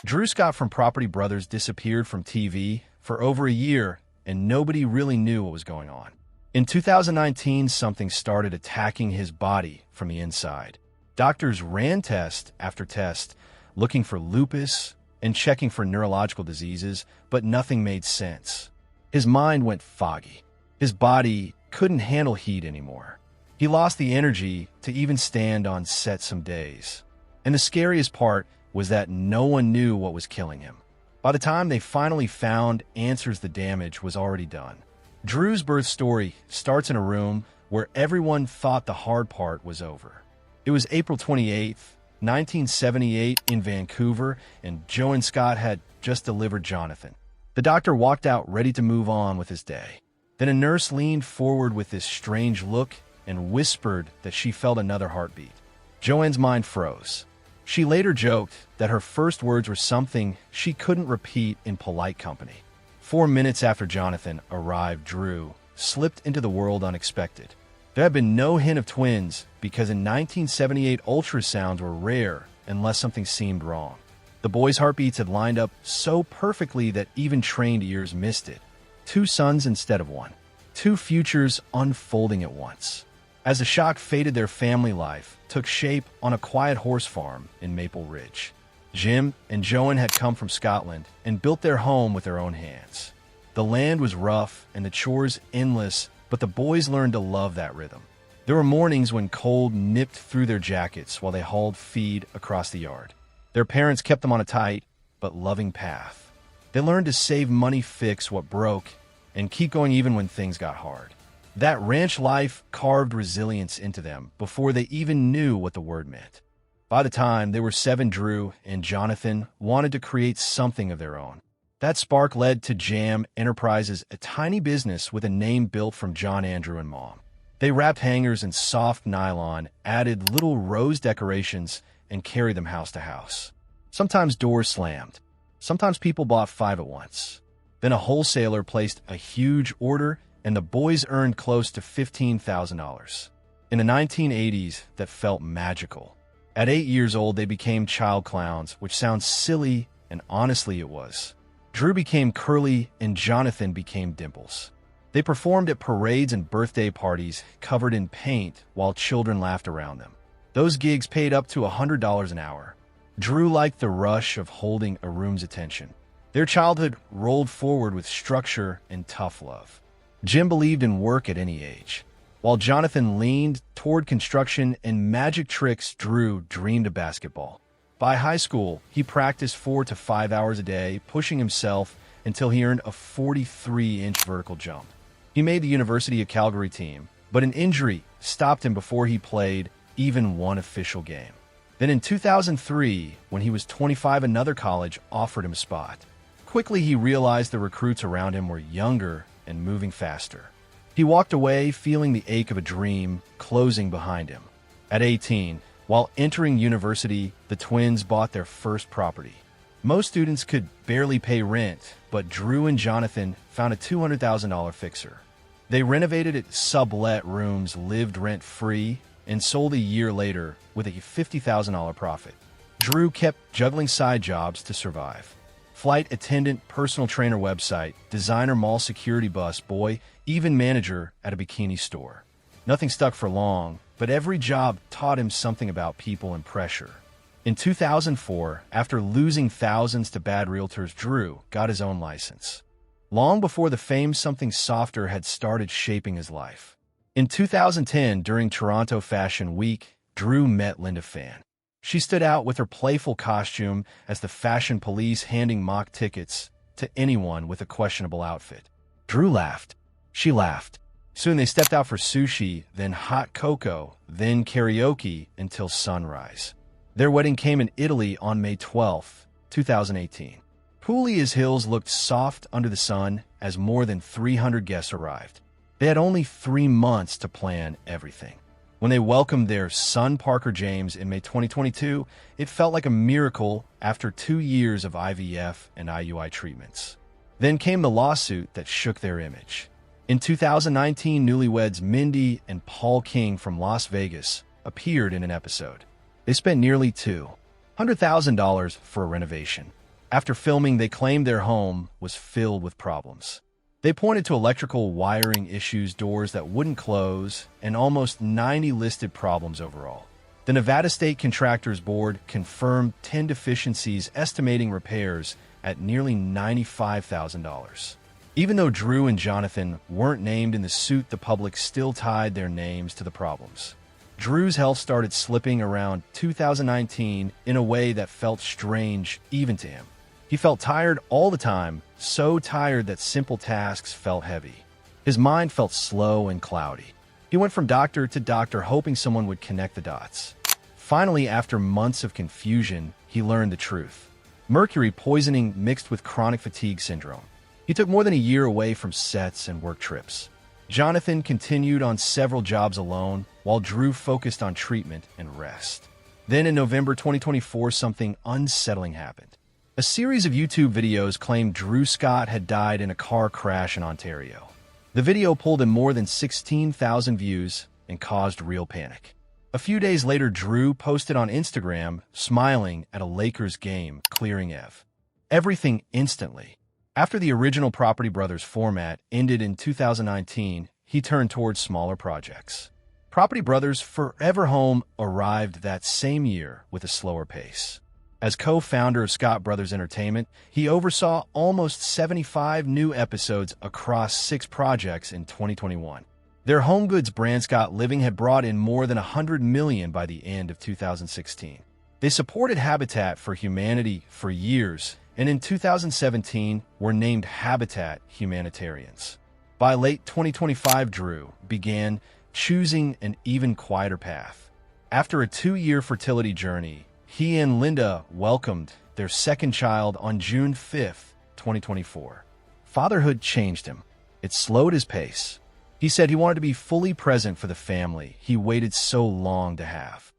Drew Scott from Property Brothers disappeared from TV for over a year, and nobody really knew what was going on. In 2019, something started attacking his body from the inside. Doctors ran test after test, looking for lupus and checking for neurological diseases, but nothing made sense. His mind went foggy. His body couldn't handle heat anymore. He lost the energy to even stand on set some days. And the scariest part was that no one knew what was killing him. By the time they finally found answers, the damage was already done. Drew's birth story starts in a room where everyone thought the hard part was over. It was April 28th, 1978 in Vancouver, and Joan Scott had just delivered Jonathan. The doctor walked out ready to move on with his day. Then a nurse leaned forward with this strange look and whispered that she felt another heartbeat. Joanne's mind froze. She later joked that her first words were something she couldn't repeat in polite company. 4 minutes after Jonathan arrived, Drew slipped into the world unexpected. There had been no hint of twins because in 1978 ultrasounds were rare unless something seemed wrong. The boys' heartbeats had lined up so perfectly that even trained ears missed it. 2 sons instead of 1. 2 futures unfolding at once. As the shock faded, their family life took shape on a quiet horse farm in Maple Ridge. Jim and Joan had come from Scotland and built their home with their own hands. The land was rough and the chores endless, but the boys learned to love that rhythm. There were mornings when cold nipped through their jackets while they hauled feed across the yard. Their parents kept them on a tight but loving path. They learned to save money, fix what broke, and keep going even when things got hard. That ranch life carved resilience into them before they even knew what the word meant. By the time they were 7, Drew and Jonathan wanted to create something of their own. That spark led to Jam Enterprises, a tiny business with a name built from John, Andrew, and Mom. They wrapped hangers in soft nylon, added little rose decorations, and carried them house to house. Sometimes doors slammed. Sometimes people bought 5 at once. Then a wholesaler placed a huge order, and the boys earned close to $15,000. In the 1980s, that felt magical. At 8 years old, they became child clowns, which sounds silly, and honestly it was. Drew became Curly, and Jonathan became Dimples. They performed at parades and birthday parties, covered in paint, while children laughed around them. Those gigs paid up to $100 an hour. Drew liked the rush of holding a room's attention. Their childhood rolled forward with structure and tough love. Jim believed in work at any age. While Jonathan leaned toward construction and magic tricks, Drew dreamed of basketball. By high school, he practiced 4 to 5 hours a day, pushing himself until he earned a 43-inch vertical jump. He made the University of Calgary team, but an injury stopped him before he played even one official game. Then in 2003, when he was 25, another college offered him a spot. Quickly, he realized the recruits around him were younger and moving faster. He walked away, feeling the ache of a dream closing behind him. At 18, while entering university, the twins bought their first property. Most students could barely pay rent, but Drew and Jonathan found a $200,000 fixer. They renovated it, sublet rooms, lived rent-free, and sold a year later with a $50,000 profit. Drew kept juggling side jobs to survive. Flight attendant, personal trainer website, designer mall security bus boy, even manager at a bikini store. Nothing stuck for long, but every job taught him something about people and pressure. In 2004, after losing thousands to bad realtors, Drew got his own license. Long before the fame, something softer had started shaping his life. In 2010, during Toronto Fashion Week, Drew met Linda Fan. She stood out with her playful costume as the fashion police, handing mock tickets to anyone with a questionable outfit. Drew laughed. She laughed. Soon they stepped out for sushi, then hot cocoa, then karaoke until sunrise. Their wedding came in Italy on May 12, 2018. Puglia's hills looked soft under the sun as more than 300 guests arrived. They had only 3 months to plan everything. When they welcomed their son, Parker James, in May 2022, it felt like a miracle after 2 years of IVF and IUI treatments. Then came the lawsuit that shook their image. In 2019, newlyweds Mindy and Paul King from Las Vegas appeared in an episode. They spent nearly $200,000 for a renovation. After filming, they claimed their home was filled with problems. They pointed to electrical wiring issues, doors that wouldn't close, and almost 90 listed problems overall. The Nevada State Contractors Board confirmed 10 deficiencies, estimating repairs at nearly $95,000. Even though Drew and Jonathan weren't named in the suit, the public still tied their names to the problems. Drew's health started slipping around 2019 in a way that felt strange even to him. He felt tired all the time, so tired that simple tasks felt heavy. His mind felt slow and cloudy. He went from doctor to doctor, hoping someone would connect the dots. Finally, after months of confusion, he learned the truth. Mercury poisoning mixed with chronic fatigue syndrome. He took more than a year away from sets and work trips. Jonathan continued on several jobs alone, while Drew focused on treatment and rest. Then in November 2024, something unsettling happened. A series of YouTube videos claimed Drew Scott had died in a car crash in Ontario. The video pulled in more than 16,000 views and caused real panic. A few days later, Drew posted on Instagram, smiling at a Lakers game, clearing everything instantly. After the original Property Brothers format ended in 2019, he turned towards smaller projects. Property Brothers Forever Home arrived that same year with a slower pace. As co-founder of Scott Brothers Entertainment, he oversaw almost 75 new episodes across 6 projects in 2021. Their home goods brand, Scott Living, had brought in more than $100 million by the end of 2016. They supported Habitat for Humanity for years, and in 2017 were named Habitat Humanitarians. By late 2025, Drew began choosing an even quieter path. After a 2-year fertility journey, he and Linda welcomed their second child on June 5, 2024. Fatherhood changed him. It slowed his pace. He said he wanted to be fully present for the family he waited so long to have.